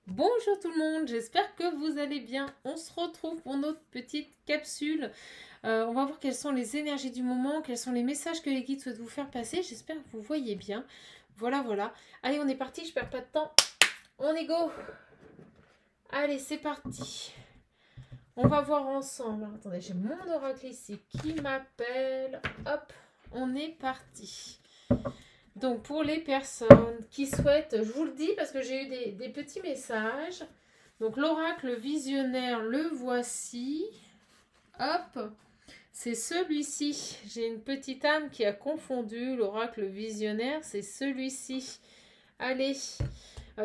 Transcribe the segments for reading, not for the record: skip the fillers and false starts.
Bonjour tout le monde, j'espère que vous allez bien. On se retrouve pour notre petite capsule. On va voir quelles sont les énergies du moment, quels sont les messages que les guides souhaitent vous faire passer. J'espère que vous voyez bien. Voilà, voilà. Allez, on est parti, je perds pas de temps. On est go. Allez, c'est parti. On va voir ensemble. Alors, attendez, j'ai mon oracle ici qui m'appelle. Hop, on est parti. Donc pour les personnes qui souhaitent, je vous le dis parce que j'ai eu des petits messages. Donc l'oracle visionnaire, le voici. Hop, c'est celui-ci. J'ai une petite âme qui a confondu. L'oracle visionnaire, c'est celui-ci. Allez,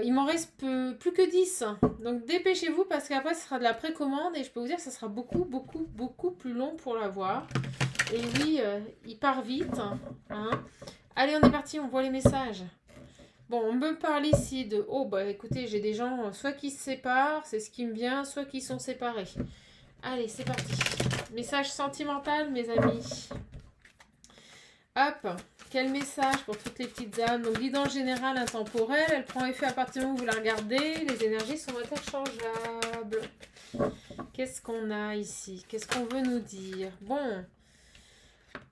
il m'en reste plus que 10. Donc dépêchez-vous parce qu'après ce sera de la précommande et je peux vous dire que ça sera beaucoup, beaucoup, beaucoup plus long pour l'avoir. Et oui, il part vite. Hein. Allez, on est parti, on voit les messages. Bon, on me parle ici de... Oh, bah écoutez, j'ai des gens, soit qui se séparent, c'est ce qui me vient, soit qui sont séparés. Allez, c'est parti. Message sentimental, mes amis. Hop, quel message pour toutes les petites âmes. Donc, guidance générale intemporelle, elle prend effet à partir du moment où vous la regardez. Les énergies sont interchangeables. Qu'est-ce qu'on a ici? Qu'est-ce qu'on veut nous dire? Bon.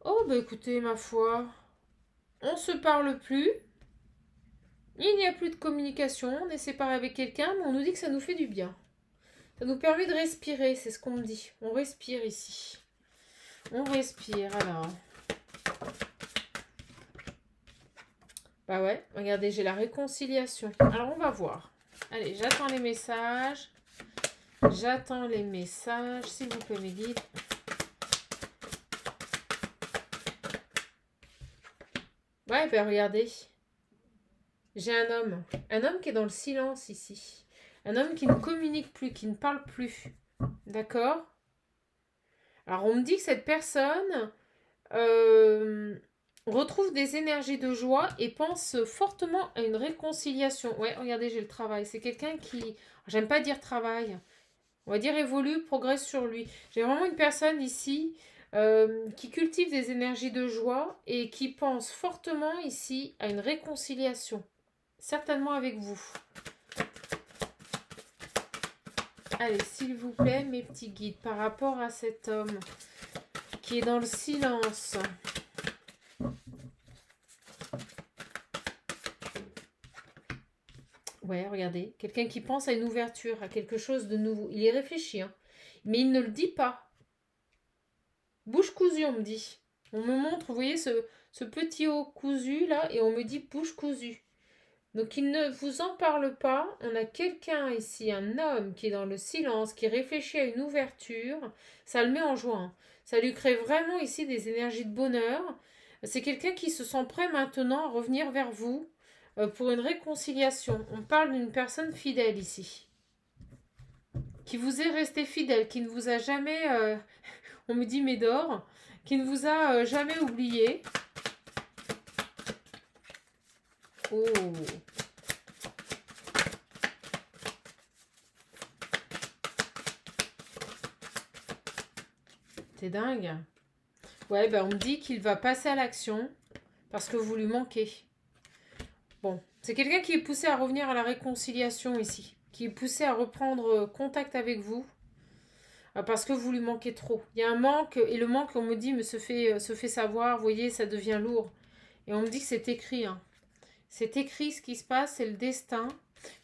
Oh, bah écoutez, ma foi, on se parle plus. Il n'y a plus de communication, on est séparé avec quelqu'un, mais on nous dit que ça nous fait du bien. Ça nous permet de respirer, c'est ce qu'on me dit. On respire ici. On respire, alors. Bah ouais, regardez, j'ai la réconciliation. Alors, on va voir. Allez, j'attends les messages. J'attends les messages, s'il vous plaît, mes guides. Ouais, bah regardez. J'ai un homme. Un homme qui est dans le silence ici. Un homme qui ne communique plus, qui ne parle plus. D'accord? Alors, on me dit que cette personne retrouve des énergies de joie et pense fortement à une réconciliation. Ouais, regardez, j'ai le travail. C'est quelqu'un qui... J'aime pas dire travail. On va dire évolue, progresse sur lui. J'ai vraiment une personne ici qui cultive des énergies de joie et qui pense fortement ici à une réconciliation. Certainement avec vous. Allez, s'il vous plaît, mes petits guides, par rapport à cet homme qui est dans le silence. Ouais, regardez, quelqu'un qui pense à une ouverture, à quelque chose de nouveau. Il y réfléchit, hein, mais il ne le dit pas. Bouche cousue, on me dit. On me montre, vous voyez, ce petit haut cousu là, et on me dit bouche cousue. Donc il ne vous en parle pas. On a quelqu'un ici, un homme qui est dans le silence, qui réfléchit à une ouverture. Ça le met en joie. Hein. Ça lui crée vraiment ici des énergies de bonheur. C'est quelqu'un qui se sent prêt maintenant à revenir vers vous pour une réconciliation. On parle d'une personne fidèle ici. Qui vous est resté fidèle, qui ne vous a jamais, on me dit Médor, qui ne vous a jamais oublié. Oh, c'est dingue. Ouais, ben on me dit qu'il va passer à l'action parce que vous lui manquez. Bon, c'est quelqu'un qui est poussé à revenir à la réconciliation ici, qui est poussé à reprendre contact avec vous parce que vous lui manquez trop. Il y a un manque et le manque, on me dit, se fait savoir. Vous voyez, ça devient lourd. Et on me dit que c'est écrit. Hein. C'est écrit ce qui se passe, c'est le destin.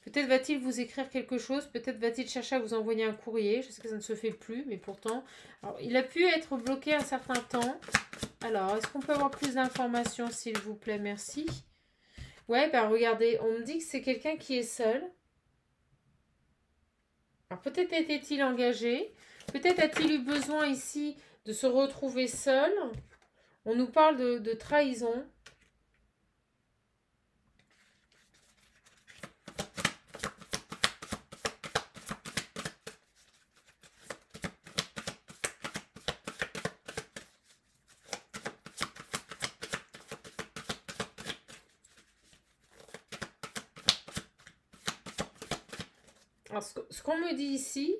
Peut-être va-t-il vous écrire quelque chose, peut-être va-t-il chercher à vous envoyer un courrier. Je sais que ça ne se fait plus, mais pourtant... Alors, il a pu être bloqué un certain temps. Alors, est-ce qu'on peut avoir plus d'informations, s'il vous plaît? Merci. Ouais, ben regardez, on me dit que c'est quelqu'un qui est seul. Alors, peut-être était-il engagé. Peut-être a-t-il eu besoin ici de se retrouver seul. On nous parle de trahison. Alors, ce qu'on me dit ici,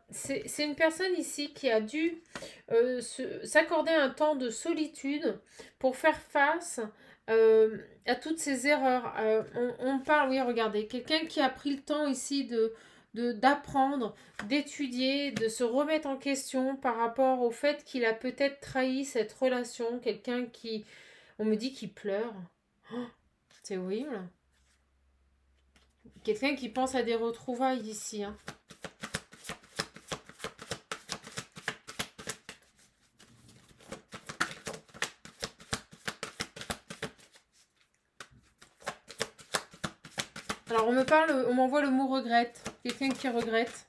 c'est une personne ici qui a dû s'accorder un temps de solitude pour faire face à toutes ces erreurs. On parle, oui, regardez, quelqu'un qui a pris le temps ici d'apprendre, d'étudier, de se remettre en question par rapport au fait qu'il a peut-être trahi cette relation. Quelqu'un qui, on me dit qu'il pleure. Oh, c'est horrible. Quelqu'un qui pense à des retrouvailles ici. Hein. Alors on m'envoie le mot regrette. Quelqu'un qui regrette.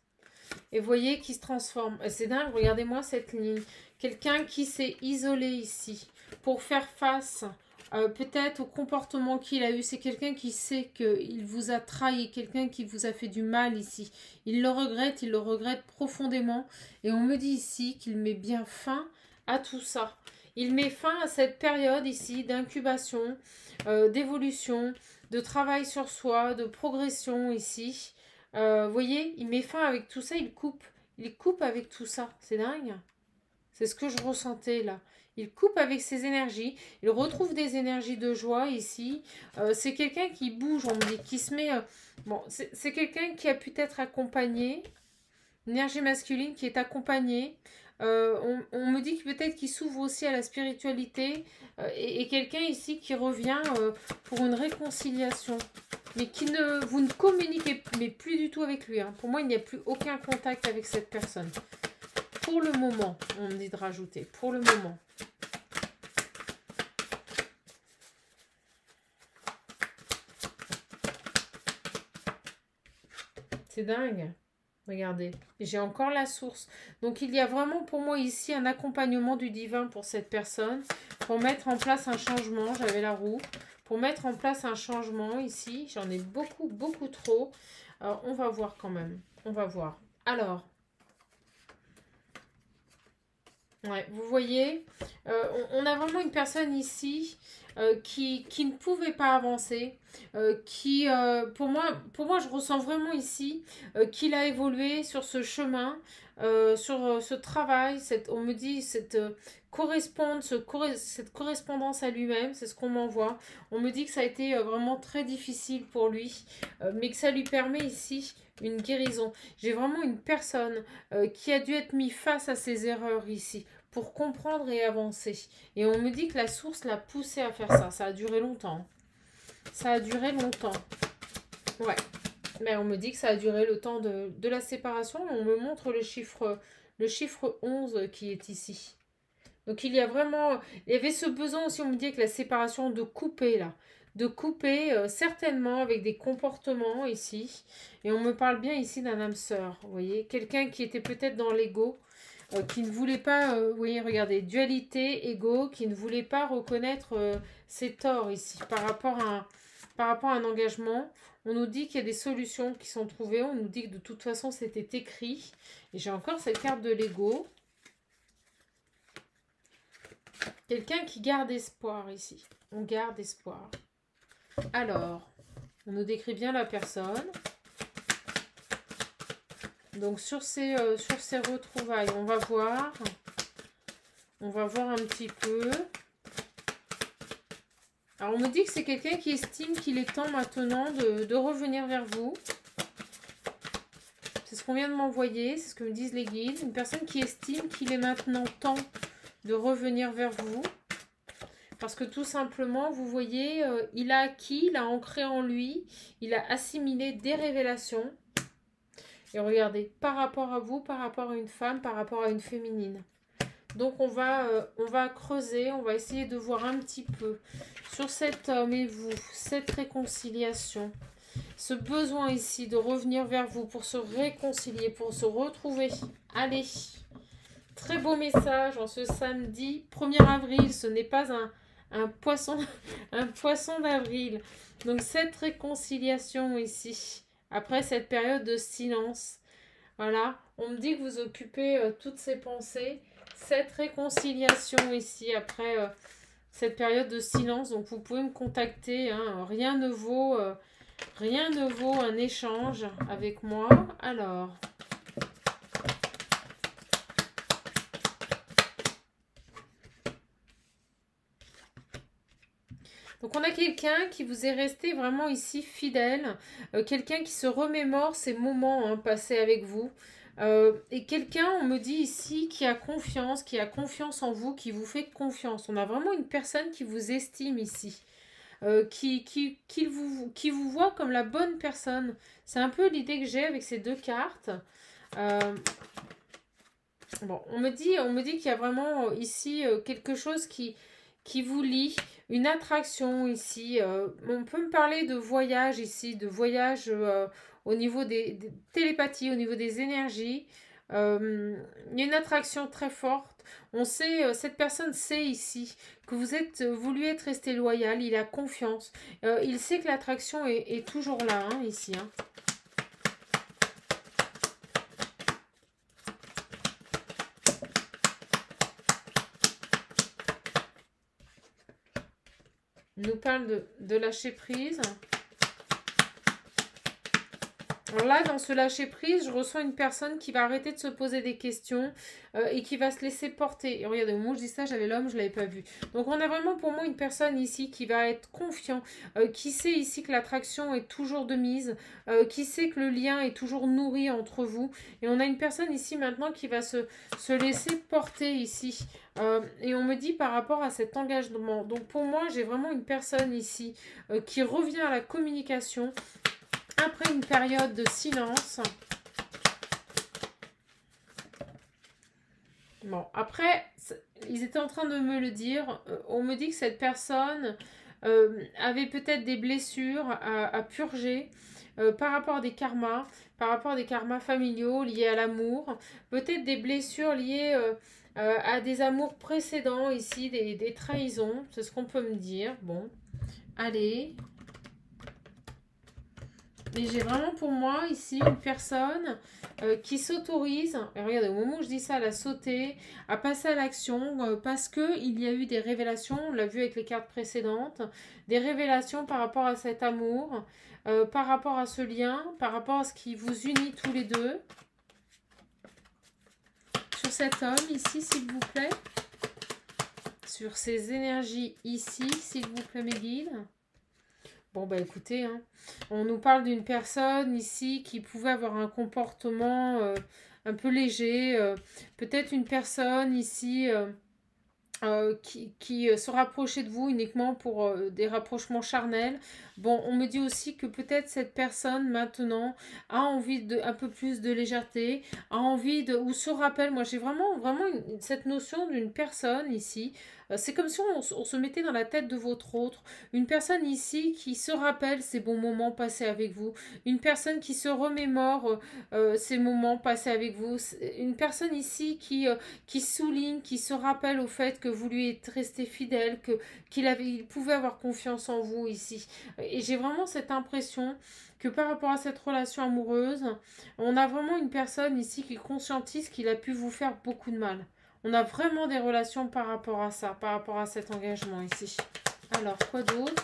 Et vous voyez qui se transforme. C'est dingue, regardez-moi cette ligne. Quelqu'un qui s'est isolé ici pour faire face peut-être au comportement qu'il a eu. C'est quelqu'un qui sait qu'il vous a trahi, quelqu'un qui vous a fait du mal ici. Il le regrette profondément. Et on me dit ici qu'il met bien fin à tout ça. Il met fin à cette période ici d'incubation, d'évolution, de travail sur soi, de progression ici. Vous voyez, il met fin avec tout ça, il coupe avec tout ça. C'est dingue. C'est ce que je ressentais là. Il coupe avec ses énergies. Il retrouve des énergies de joie ici. C'est quelqu'un qui bouge, on me dit, qui se met... bon, c'est quelqu'un qui a pu être accompagné. Énergie masculine qui est accompagnée. On me dit que peut-être qu'il s'ouvre aussi à la spiritualité. Et quelqu'un ici qui revient pour une réconciliation. Mais vous ne communiquez mais plus du tout avec lui. Hein. Pour moi, il n'y a plus aucun contact avec cette personne. Pour le moment, on me dit de rajouter. Pour le moment. C'est dingue. Regardez. J'ai encore la source. Donc, il y a vraiment pour moi ici un accompagnement du divin pour cette personne. Pour mettre en place un changement. J'avais la roue. Pour mettre en place un changement ici. J'en ai beaucoup, beaucoup trop. Alors, on va voir quand même. On va voir. Alors. Ouais, vous voyez, on a vraiment une personne ici qui ne pouvait pas avancer, pour moi, je ressens vraiment ici qu'il a évolué sur ce chemin, sur ce travail, on me dit cette correspondance à lui-même, c'est ce qu'on m'envoie. On me dit que ça a été vraiment très difficile pour lui, mais que ça lui permet ici une guérison. J'ai vraiment une personne qui a dû être mise face à ses erreurs ici pour comprendre et avancer. Et on me dit que la source l'a poussé à faire ça. Ça a duré longtemps. Ça a duré longtemps. Ouais. Mais on me dit que ça a duré le temps de la séparation. On me montre le chiffre 11 qui est ici. Donc il y avait ce besoin aussi, on me dit, avec la séparation de couper là. De couper certainement avec des comportements ici. Et on me parle bien ici d'un âme sœur. Vous voyez, quelqu'un qui était peut-être dans l'ego. Qui ne voulait pas, vous voyez, regardez, dualité, ego, qui ne voulait pas reconnaître ses torts ici par rapport à un engagement. On nous dit qu'il y a des solutions qui sont trouvées, on nous dit que de toute façon c'était écrit. Et j'ai encore cette carte de l'ego. Quelqu'un qui garde espoir ici. On garde espoir. Alors, on nous décrit bien la personne. Donc sur ces retrouvailles, on va voir un petit peu. Alors on me dit que c'est quelqu'un qui estime qu'il est temps maintenant de revenir vers vous. C'est ce qu'on vient de m'envoyer, c'est ce que me disent les guides. Une personne qui estime qu'il est maintenant temps de revenir vers vous. Parce que tout simplement, vous voyez, il a acquis, il a ancré en lui, il a assimilé des révélations. Et regardez, par rapport à vous, par rapport à une femme, par rapport à une féminine. Donc on va creuser, on va essayer de voir un petit peu sur cet homme et vous, cette réconciliation. Ce besoin ici de revenir vers vous pour se réconcilier, pour se retrouver. Allez, très beau message en ce samedi 1er avril. Ce n'est pas un poisson, un poisson d'avril. Donc cette réconciliation ici. Après cette période de silence, voilà, on me dit que vous occupez toutes ces pensées, cette réconciliation ici après cette période de silence, donc vous pouvez me contacter, hein, rien ne vaut un échange avec moi. Alors, Donc on a quelqu'un qui vous est resté vraiment ici fidèle, quelqu'un qui se remémore ces moments hein, passés avec vous. Et quelqu'un, on me dit ici, qui a confiance en vous, qui vous fait confiance. On a vraiment une personne qui vous estime ici, qui vous voit comme la bonne personne. C'est un peu l'idée que j'ai avec ces deux cartes. Bon, on me dit qu'il y a vraiment ici quelque chose qui vous lie, une attraction ici. On peut me parler de voyage ici, de voyage au niveau des télépathies, au niveau des énergies. Il y a une attraction très forte. On sait, cette personne sait ici que vous lui êtes resté loyal, il a confiance. Il sait que l'attraction est toujours là, hein, ici. Hein. Il nous parle de lâcher prise. Alors là, dans ce lâcher prise, je ressens une personne qui va arrêter de se poser des questions et qui va se laisser porter. Et regardez, au moment où je dis ça, j'avais l'homme, je ne l'avais pas vu. Donc on a vraiment pour moi une personne ici qui va être confiant, qui sait ici que l'attraction est toujours de mise, qui sait que le lien est toujours nourri entre vous. Et on a une personne ici maintenant qui va se laisser porter ici. Et on me dit par rapport à cet engagement. Donc pour moi, j'ai vraiment une personne ici qui revient à la communication. Après une période de silence. Bon, après, ils étaient en train de me le dire. On me dit que cette personne avait peut-être des blessures à purger par rapport à des karmas familiaux liés à l'amour. Peut-être des blessures liées à des amours précédents ici, des trahisons. C'est ce qu'on peut me dire. Bon, allez. Mais j'ai vraiment pour moi ici une personne qui s'autorise, regardez, au moment où je dis ça, à sauter, à passer à l'action, parce qu'il y a eu des révélations, on l'a vu avec les cartes précédentes, des révélations par rapport à cet amour, par rapport à ce lien, par rapport à ce qui vous unit tous les deux. Sur cet homme ici, s'il vous plaît. Sur ces énergies ici, s'il vous plaît, mes guides. Bon, bah écoutez, hein, on nous parle d'une personne ici qui pouvait avoir un comportement un peu léger. Peut-être une personne ici qui se rapprochait de vous uniquement pour des rapprochements charnels. Bon, on me dit aussi que peut-être cette personne maintenant a envie de un peu plus de légèreté, a envie de, ou se rappelle, moi j'ai vraiment cette notion d'une personne ici. C'est comme si on se mettait dans la tête de votre autre. Une personne ici qui se rappelle ces bons moments passés avec vous. Une personne qui se remémore ces moments passés avec vous. Une personne ici qui souligne, qui se rappelle au fait que vous lui êtes resté fidèle, qu'il pouvait avoir confiance en vous ici. Et j'ai vraiment cette impression que par rapport à cette relation amoureuse, on a vraiment une personne ici qui conscientise qu'il a pu vous faire beaucoup de mal. On a vraiment des relations par rapport à ça, par rapport à cet engagement ici. Alors, quoi d'autre ?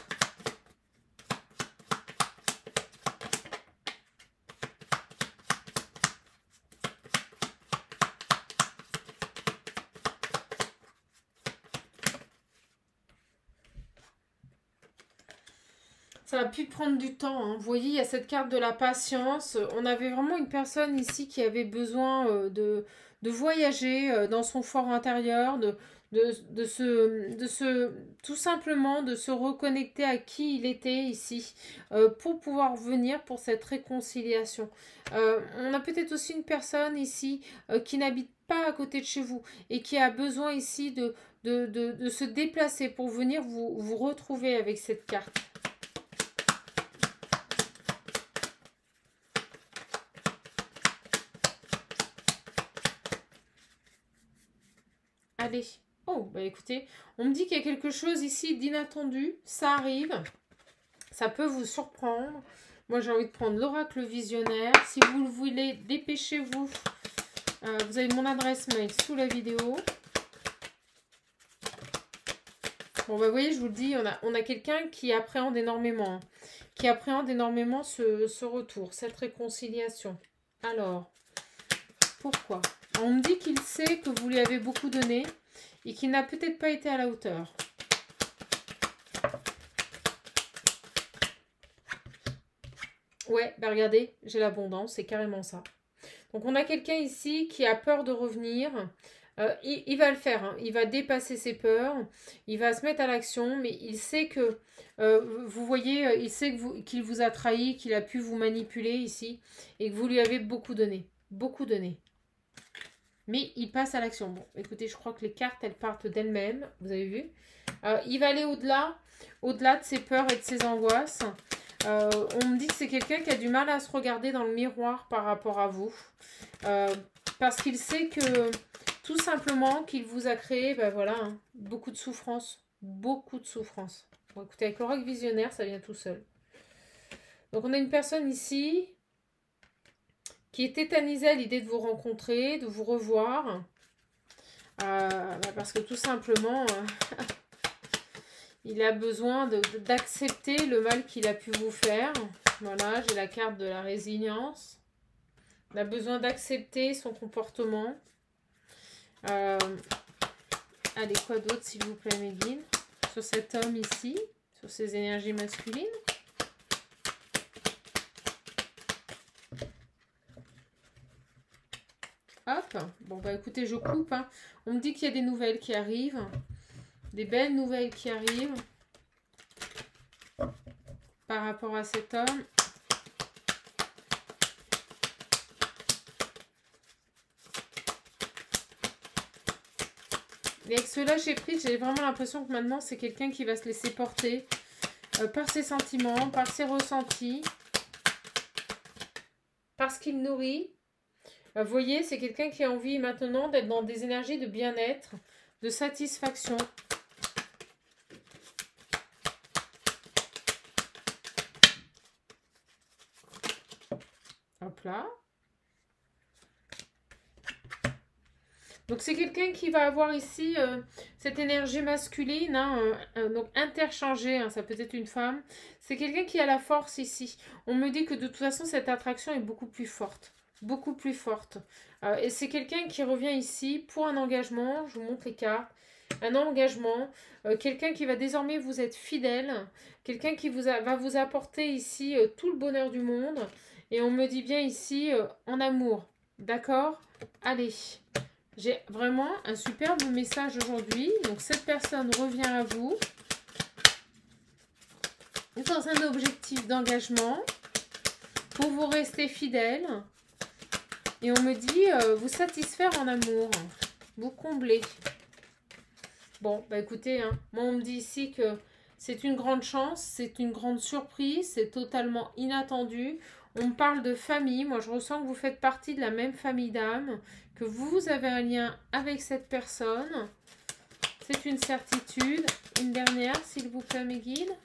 Ça a pu prendre du temps. Hein. Vous voyez, il y a cette carte de la patience. On avait vraiment une personne ici qui avait besoin de voyager dans son fort intérieur, tout simplement de se reconnecter à qui il était ici pour pouvoir venir pour cette réconciliation. On a peut-être aussi une personne ici qui n'habite pas à côté de chez vous et qui a besoin ici de se déplacer pour venir vous retrouver avec cette carte. Allez. Oh, bah écoutez, on me dit qu'il y a quelque chose ici d'inattendu. Ça arrive. Ça peut vous surprendre. Moi, j'ai envie de prendre l'oracle visionnaire. Si vous le voulez, dépêchez-vous. Vous avez mon adresse mail sous la vidéo. Bon, bah vous voyez, je vous le dis, on a quelqu'un qui appréhende énormément. Hein, qui appréhende énormément ce retour, cette réconciliation. Alors, pourquoi ? On me dit qu'il sait que vous lui avez beaucoup donné et qu'il n'a peut-être pas été à la hauteur. Ouais, bah regardez, j'ai l'abondance, c'est carrément ça. Donc on a quelqu'un ici qui a peur de revenir. Il va le faire, hein. Il va dépasser ses peurs, il va se mettre à l'action, mais il sait que, vous voyez, il sait que qu'il vous a trahi, qu'il a pu vous manipuler ici, et que vous lui avez beaucoup donné. Beaucoup donné. Mais il passe à l'action. Bon, écoutez, je crois que les cartes, elles partent d'elles-mêmes, vous avez vu. Il va aller au-delà de ses peurs et de ses angoisses. On me dit que c'est quelqu'un qui a du mal à se regarder dans le miroir par rapport à vous. Parce qu'il sait que, tout simplement, qu'il vous a créé, ben voilà, hein, beaucoup de souffrance. Beaucoup de souffrance. Bon, écoutez, avec l'oracle visionnaire, ça vient tout seul. Donc, on a une personne ici qui est tétanisée à l'idée de vous rencontrer, de vous revoir. Parce que tout simplement... il a besoin d'accepter le mal qu'il a pu vous faire. Voilà, j'ai la carte de la résilience. Il a besoin d'accepter son comportement. Allez, quoi d'autre, s'il vous plaît, mes guides? Sur cet homme ici, sur ses énergies masculines. Hop, bon, bah écoutez, je coupe. Hein. On me dit qu'il y a des nouvelles qui arrivent. Des belles nouvelles qui arrivent par rapport à cet homme. Et avec ce lâcher prise, j'ai vraiment l'impression que maintenant, c'est quelqu'un qui va se laisser porter par ses sentiments, par ses ressentis, parce qu'il nourrit. Vous voyez, c'est quelqu'un qui a envie maintenant d'être dans des énergies de bien-être, de satisfaction. Hop là. Donc c'est quelqu'un qui va avoir ici cette énergie masculine, hein, donc interchangée, hein, ça peut être une femme. C'est quelqu'un qui a la force ici. On me dit que de toute façon cette attraction est beaucoup plus forte. Beaucoup plus forte. Et c'est quelqu'un qui revient ici pour un engagement, je vous montre les cartes. Un engagement, quelqu'un qui va désormais vous être fidèle, quelqu'un qui va vous apporter ici tout le bonheur du monde. Et on me dit bien ici en amour. D'accord? Allez. J'ai vraiment un superbe message aujourd'hui. Donc cette personne revient à vous dans un objectif d'engagement pour vous rester fidèle. Et on me dit vous satisfaire en amour, vous combler. Bon, bah écoutez, hein, moi on me dit ici que c'est une grande chance, c'est une grande surprise, c'est totalement inattendu. On me parle de famille, moi je ressens que vous faites partie de la même famille d'âme, que vous avez un lien avec cette personne. C'est une certitude. Une dernière, s'il vous plaît, mes guides.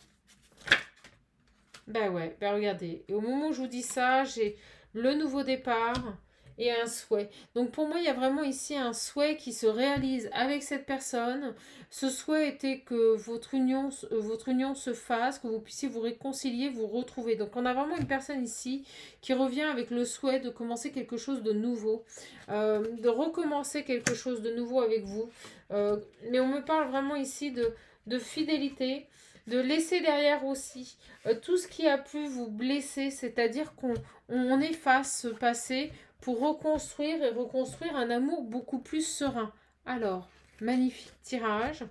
Ben ouais, ben regardez. Et au moment où je vous dis ça, j'ai le nouveau départ et un souhait. Donc pour moi, il y a vraiment ici un souhait qui se réalise avec cette personne. Ce souhait était que votre union se fasse, que vous puissiez vous réconcilier, vous retrouver. Donc on a vraiment une personne ici qui revient avec le souhait de commencer quelque chose de nouveau, de recommencer quelque chose de nouveau avec vous. Mais on me parle vraiment ici de fidélité, de laisser derrière aussi tout ce qui a pu vous blesser, c'est-à-dire qu'on efface ce passé pour reconstruire et reconstruire un amour beaucoup plus serein. Alors, magnifique tirage,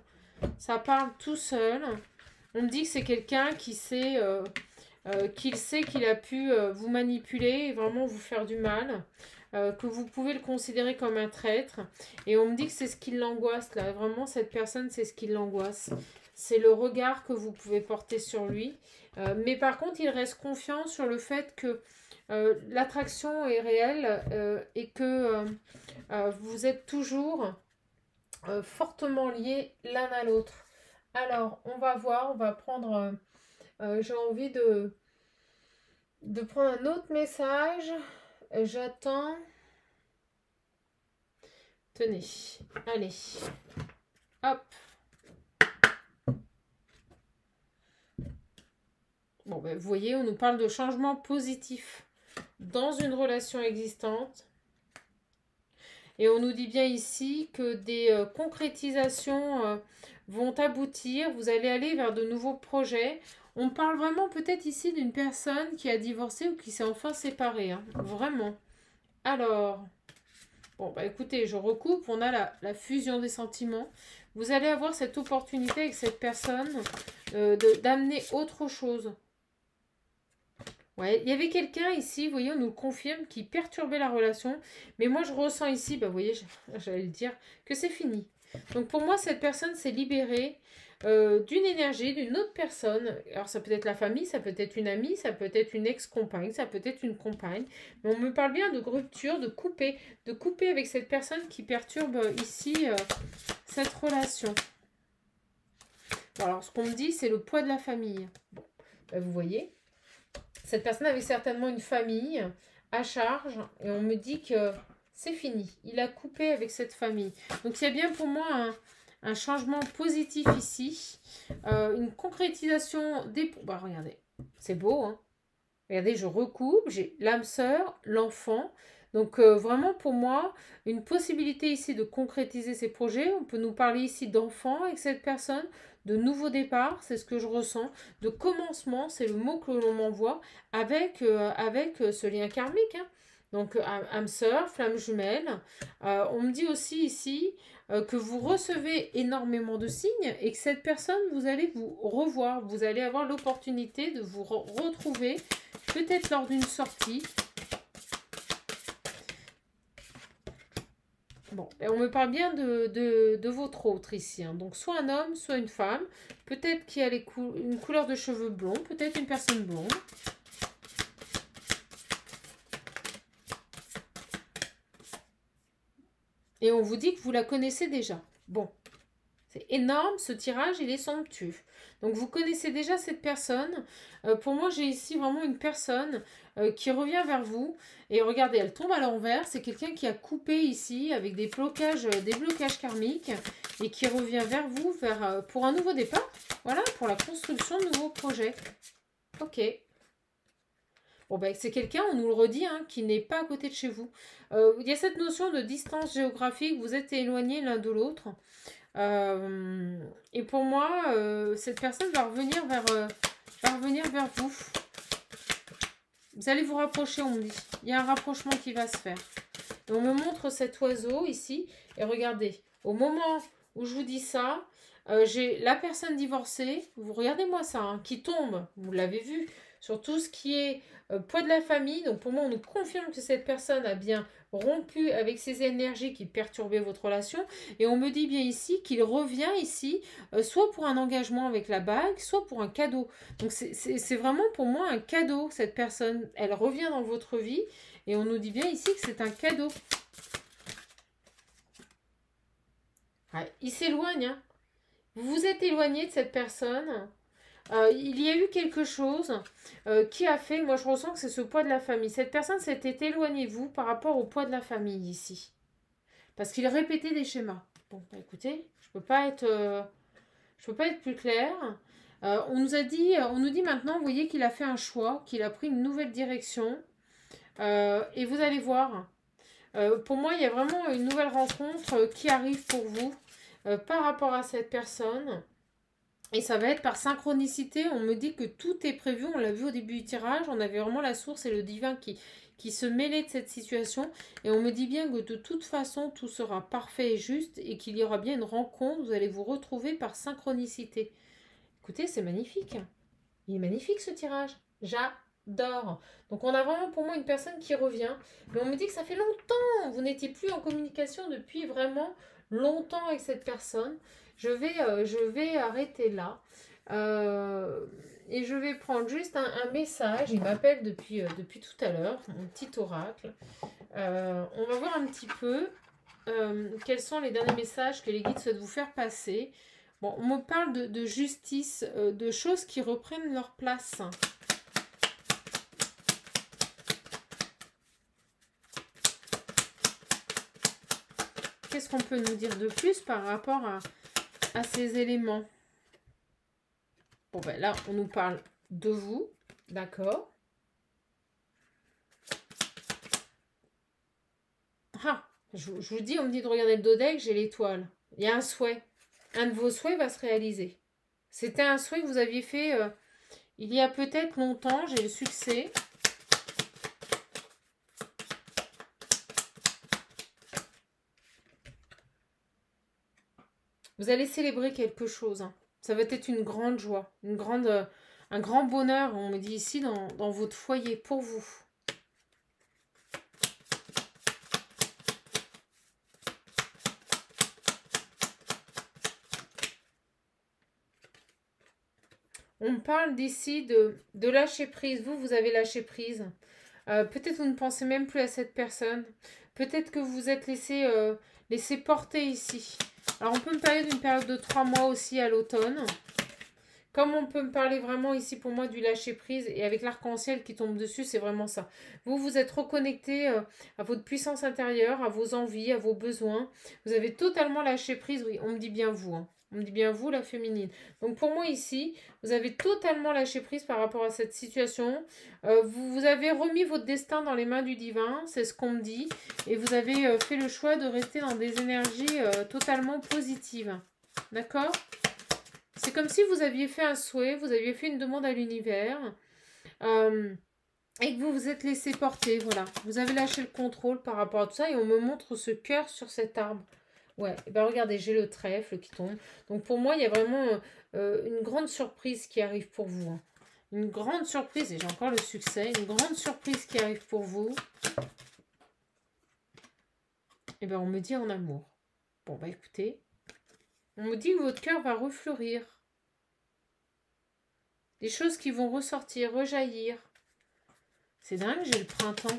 ça parle tout seul. On me dit que c'est quelqu'un qui sait qu'il a pu vous manipuler et vraiment vous faire du mal, que vous pouvez le considérer comme un traître. Et on me dit que c'est ce qui l'angoisse là. Vraiment, cette personne, c'est ce qui l'angoisse. C'est le regard que vous pouvez porter sur lui. Mais par contre, il reste confiant sur le fait que l'attraction est réelle et que vous êtes toujours fortement liés l'un à l'autre. Alors, on va voir, on va prendre... j'ai envie de prendre un autre message. J'attends. Tenez, allez. Hop. Bon, ben, vous voyez, on nous parle de changement positif dans une relation existante. Et on nous dit bien ici que des concrétisations vont aboutir. Vous allez aller vers de nouveaux projets. On parle vraiment peut-être ici d'une personne qui a divorcé ou qui s'est enfin séparée. Hein. Vraiment. Alors, bon, bah écoutez, je recoupe. On a la fusion des sentiments. Vous allez avoir cette opportunité avec cette personne d'amener autre chose. Ouais, il y avait quelqu'un ici, vous voyez, on nous le confirme, qui perturbait la relation. Mais moi, je ressens ici, bah vous voyez, j'allais le dire, que c'est fini. Donc pour moi, cette personne s'est libérée d'une énergie, d'une autre personne. Alors ça peut être la famille, ça peut être une amie, ça peut être une ex-compagne, ça peut être une compagne. Mais on me parle bien de rupture, de couper avec cette personne qui perturbe ici cette relation. Bon, alors ce qu'on me dit, c'est le poids de la famille. Bon, bah, vous voyez. Cette personne avait certainement une famille à charge et on me dit que c'est fini. Il a coupé avec cette famille. Donc il y a bien pour moi un changement positif ici. Une concrétisation des... Bah regardez, c'est beau. Hein. Regardez, je recoupe. J'ai l'âme sœur, l'enfant. Donc vraiment pour moi, une possibilité ici de concrétiser ces projets. On peut nous parler ici d'enfants avec cette personne, de nouveau départ, c'est ce que je ressens, de commencement, c'est le mot que l'on m'envoie, avec ce lien karmique. Hein. Donc âme sœur, flamme jumelle. On me dit aussi ici que vous recevez énormément de signes et que cette personne, vous allez vous revoir, vous allez avoir l'opportunité de vous retrouver, peut-être lors d'une sortie. Bon, et on me parle bien de votre autre ici. Hein. Donc, soit un homme, soit une femme. Peut-être qu'il y a une couleur de cheveux blond. Peut-être une personne blonde. Et on vous dit que vous la connaissez déjà. Bon, c'est énorme. Ce tirage, il est somptueux. Donc, vous connaissez déjà cette personne. Pour moi, j'ai ici vraiment une personne qui revient vers vous. Et regardez, elle tombe à l'envers. C'est quelqu'un qui a coupé ici avec des blocages karmiques et qui revient vers vous pour un nouveau départ. Voilà, pour la construction de nouveaux projets. Ok. Bon, ben, c'est quelqu'un, on nous le redit, hein, qui n'est pas à côté de chez vous. Il y a cette notion de distance géographique. Vous êtes éloignés l'un de l'autre. Et pour moi, cette personne va revenir vers vous. Vous allez vous rapprocher, on me dit. Il y a un rapprochement qui va se faire. Et on me montre cet oiseau ici. Et regardez, au moment où je vous dis ça, j'ai la personne divorcée. Vous regardez-moi ça, hein, qui tombe. Vous l'avez vu. Sur tout ce qui est poids de la famille. Donc pour moi, on nous confirme que cette personne a bien rompu avec ces énergies qui perturbaient votre relation. Et on me dit bien ici qu'il revient ici, soit pour un engagement avec la bague, soit pour un cadeau. Donc c'est vraiment pour moi un cadeau, cette personne. Elle revient dans votre vie et on nous dit bien ici que c'est un cadeau. Ouais, il s'éloigne. Hein. Vous vous êtes éloigné de cette personne. Il y a eu quelque chose qui a fait, moi je ressens que c'est ce poids de la famille. Cette personne s'était éloignée de vous par rapport au poids de la famille ici. Parce qu'il répétait des schémas. Bon, bah, écoutez, je peux pas être plus claire. On nous dit maintenant, vous voyez qu'il a fait un choix, qu'il a pris une nouvelle direction. Et vous allez voir. Pour moi, il y a vraiment une nouvelle rencontre qui arrive pour vous par rapport à cette personne. Et ça va être par synchronicité. On me dit que tout est prévu. On l'a vu au début du tirage. On avait vraiment la source et le divin qui se mêlait de cette situation. Et on me dit bien que de toute façon, tout sera parfait et juste. Et qu'il y aura bien une rencontre. Vous allez vous retrouver par synchronicité. Écoutez, c'est magnifique. Il est magnifique ce tirage. J'adore. Donc on a vraiment pour moi une personne qui revient. Mais on me dit que ça fait longtemps. Vous n'étiez plus en communication depuis vraiment longtemps avec cette personne. Je vais arrêter là. Et je vais prendre juste un message. Il m'appelle depuis tout à l'heure, mon petit oracle. On va voir un petit peu quels sont les derniers messages que les guides souhaitent vous faire passer. Bon, on me parle de justice, de choses qui reprennent leur place. Qu'est-ce qu'on peut nous dire de plus par rapport à ces éléments? Bon, ben là, on nous parle de vous, d'accord. Ah, je vous dis, on me dit de regarder le dos deck, j'ai l'étoile. Il y a un souhait. Un de vos souhaits va se réaliser. C'était un souhait que vous aviez fait Il y a peut-être longtemps, j'ai le succès. Vous allez célébrer quelque chose. Hein. Ça va être une grande joie, un grand bonheur, on me dit ici, dans votre foyer, pour vous. On me parle d'ici de lâcher prise. Vous avez lâché prise. Peut-être vous ne pensez même plus à cette personne. Peut-être que vous vous êtes laissé porter ici. Alors, on peut me parler d'une période de 3 mois aussi à l'automne. Comme on peut me parler vraiment ici pour moi du lâcher prise et avec l'arc-en-ciel qui tombe dessus, c'est vraiment ça. Vous, vous êtes reconnecté à votre puissance intérieure, à vos envies, à vos besoins. Vous avez totalement lâché prise. Oui, on me dit bien vous. Hein. On me dit bien vous, la féminine. Donc pour moi ici, vous avez totalement lâché prise par rapport à cette situation. Vous avez remis votre destin dans les mains du divin, c'est ce qu'on me dit. Et vous avez fait le choix de rester dans des énergies totalement positives. D'accord ? C'est comme si vous aviez fait un souhait, vous aviez fait une demande à l'univers et que vous vous êtes laissé porter, voilà. Vous avez lâché le contrôle par rapport à tout ça et on me montre ce cœur sur cet arbre. Ouais, et ben regardez, j'ai le trèfle qui tombe. Donc pour moi, il y a vraiment une grande surprise qui arrive pour vous. Hein. Une grande surprise, et j'ai encore le succès, une grande surprise qui arrive pour vous. Et ben on me dit en amour. Bon, bah écoutez, on me dit que votre cœur va refleurir. Des choses qui vont ressortir, rejaillir. C'est dingue, j'ai le printemps.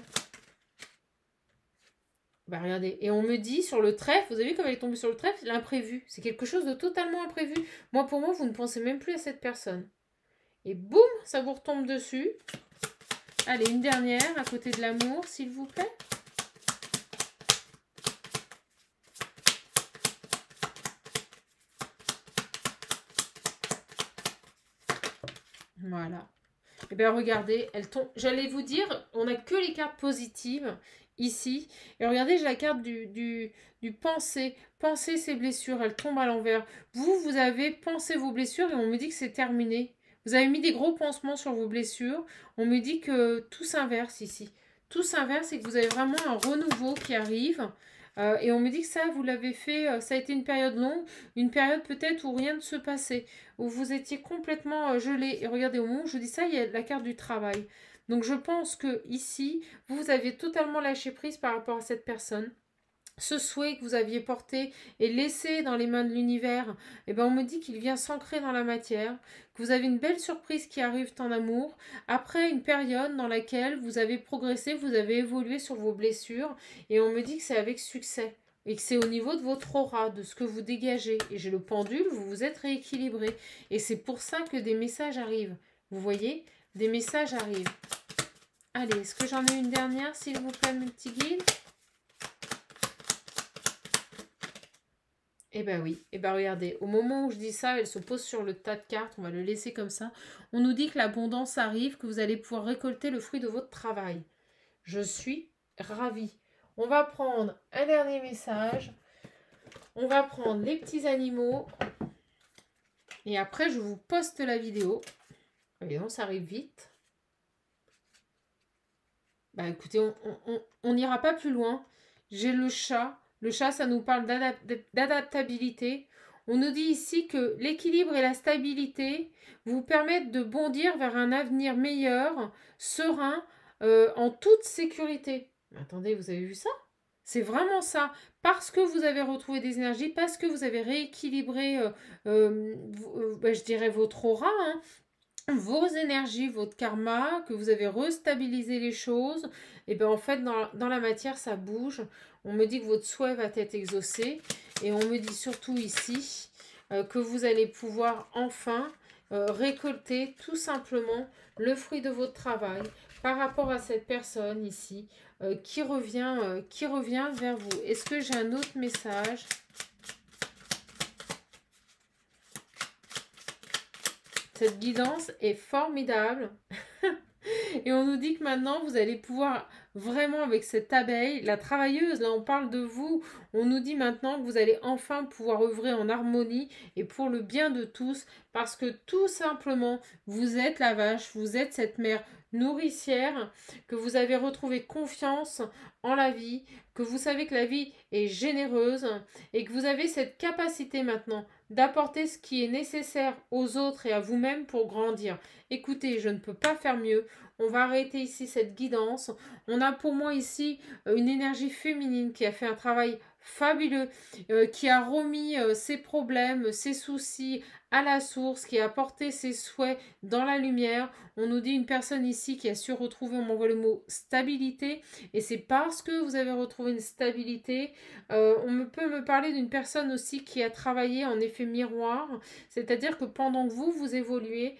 Bah regardez, et on me dit sur le trèfle, vous avez vu comme elle est tombée sur le trèfle, l'imprévu. C'est quelque chose de totalement imprévu. Moi, pour moi, vous ne pensez même plus à cette personne. Et boum, ça vous retombe dessus. Allez, une dernière à côté de l'amour, s'il vous plaît. Voilà. Et bien regardez, elle tombe. J'allais vous dire, on n'a que les cartes positives ici. Et regardez, j'ai la carte du penser. Penser ses blessures, elle tombe à l'envers. Vous avez pensé vos blessures et on me dit que c'est terminé. Vous avez mis des gros pansements sur vos blessures. On me dit que tout s'inverse ici. Tout s'inverse et que vous avez vraiment un renouveau qui arrive. Et on me dit que ça, vous l'avez fait, ça a été une période longue, une période peut-être où rien ne se passait, où vous étiez complètement gelé. Et regardez, au moment où je dis ça, il y a la carte du travail. Donc je pense que ici, vous avez totalement lâché prise par rapport à cette personne. Ce souhait que vous aviez porté et laissé dans les mains de l'univers, eh ben on me dit qu'il vient s'ancrer dans la matière, que vous avez une belle surprise qui arrive en amour, après une période dans laquelle vous avez progressé, vous avez évolué sur vos blessures, et on me dit que c'est avec succès, et que c'est au niveau de votre aura, de ce que vous dégagez. Et j'ai le pendule, vous vous êtes rééquilibré, et c'est pour ça que des messages arrivent. Vous voyez, des messages arrivent. Allez, est-ce que j'en ai une dernière, s'il vous plaît, mes petits guides? Eh ben oui, eh ben regardez, au moment où je dis ça, elle se pose sur le tas de cartes, on va le laisser comme ça. On nous dit que l'abondance arrive, que vous allez pouvoir récolter le fruit de votre travail. Je suis ravie. On va prendre un dernier message. On va prendre les petits animaux. Et après, je vous poste la vidéo. Évidemment, ça arrive vite. Bah écoutez, on n'ira pas plus loin. J'ai le chat. Le chat, ça nous parle d'adaptabilité. On nous dit ici que l'équilibre et la stabilité vous permettent de bondir vers un avenir meilleur, serein, en toute sécurité. Attendez, vous avez vu ça? C'est vraiment ça. Parce que vous avez retrouvé des énergies, parce que vous avez rééquilibré, je dirais, votre aura, hein, vos énergies, votre karma, que vous avez restabilisé les choses, et bien en fait dans la matière ça bouge. On me dit que votre souhait va être exaucé et on me dit surtout ici que vous allez pouvoir enfin récolter tout simplement le fruit de votre travail par rapport à cette personne ici qui revient vers vous. Est-ce que j'ai un autre message ? Cette guidance est formidable. Et on nous dit que maintenant, vous allez pouvoir vraiment avec cette abeille, la travailleuse. Là, on parle de vous. On nous dit maintenant que vous allez enfin pouvoir œuvrer en harmonie et pour le bien de tous, parce que tout simplement, vous êtes la vache, vous êtes cette mère nourricière, que vous avez retrouvé confiance en la vie, que vous savez que la vie est généreuse et que vous avez cette capacité maintenant d'apporter ce qui est nécessaire aux autres et à vous-même pour grandir. Écoutez, je ne peux pas faire mieux. On va arrêter ici cette guidance. On a pour moi ici une énergie féminine qui a fait un travail fabuleux, qui a remis ses problèmes, ses soucis à la source, qui a apporté ses souhaits dans la lumière. On nous dit une personne ici qui a su retrouver, on m'envoie le mot stabilité, et c'est parce que vous avez retrouvé une stabilité. Peut me parler d'une personne aussi qui a travaillé en effet miroir, c'est-à-dire que pendant que vous évoluez,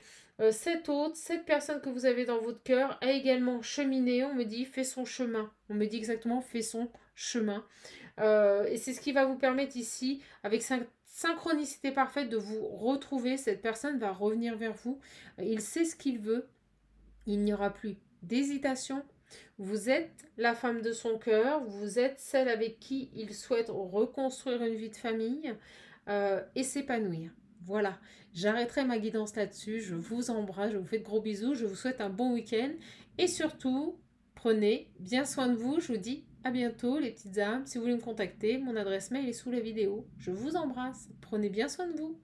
cette personne que vous avez dans votre cœur a également cheminé. On me dit fait son chemin. On me dit exactement fait son chemin. Et c'est ce qui va vous permettre ici, avec synchronicité parfaite, de vous retrouver. Cette personne va revenir vers vous. Il sait ce qu'il veut. Il n'y aura plus d'hésitation. Vous êtes la femme de son cœur. Vous êtes celle avec qui il souhaite reconstruire une vie de famille et s'épanouir. Voilà, j'arrêterai ma guidance là-dessus. Je vous embrasse, je vous fais de gros bisous. Je vous souhaite un bon week-end. Et surtout, prenez bien soin de vous. Je vous dis à bientôt les petites âmes. Si vous voulez me contacter, mon adresse mail est sous la vidéo. Je vous embrasse. Prenez bien soin de vous.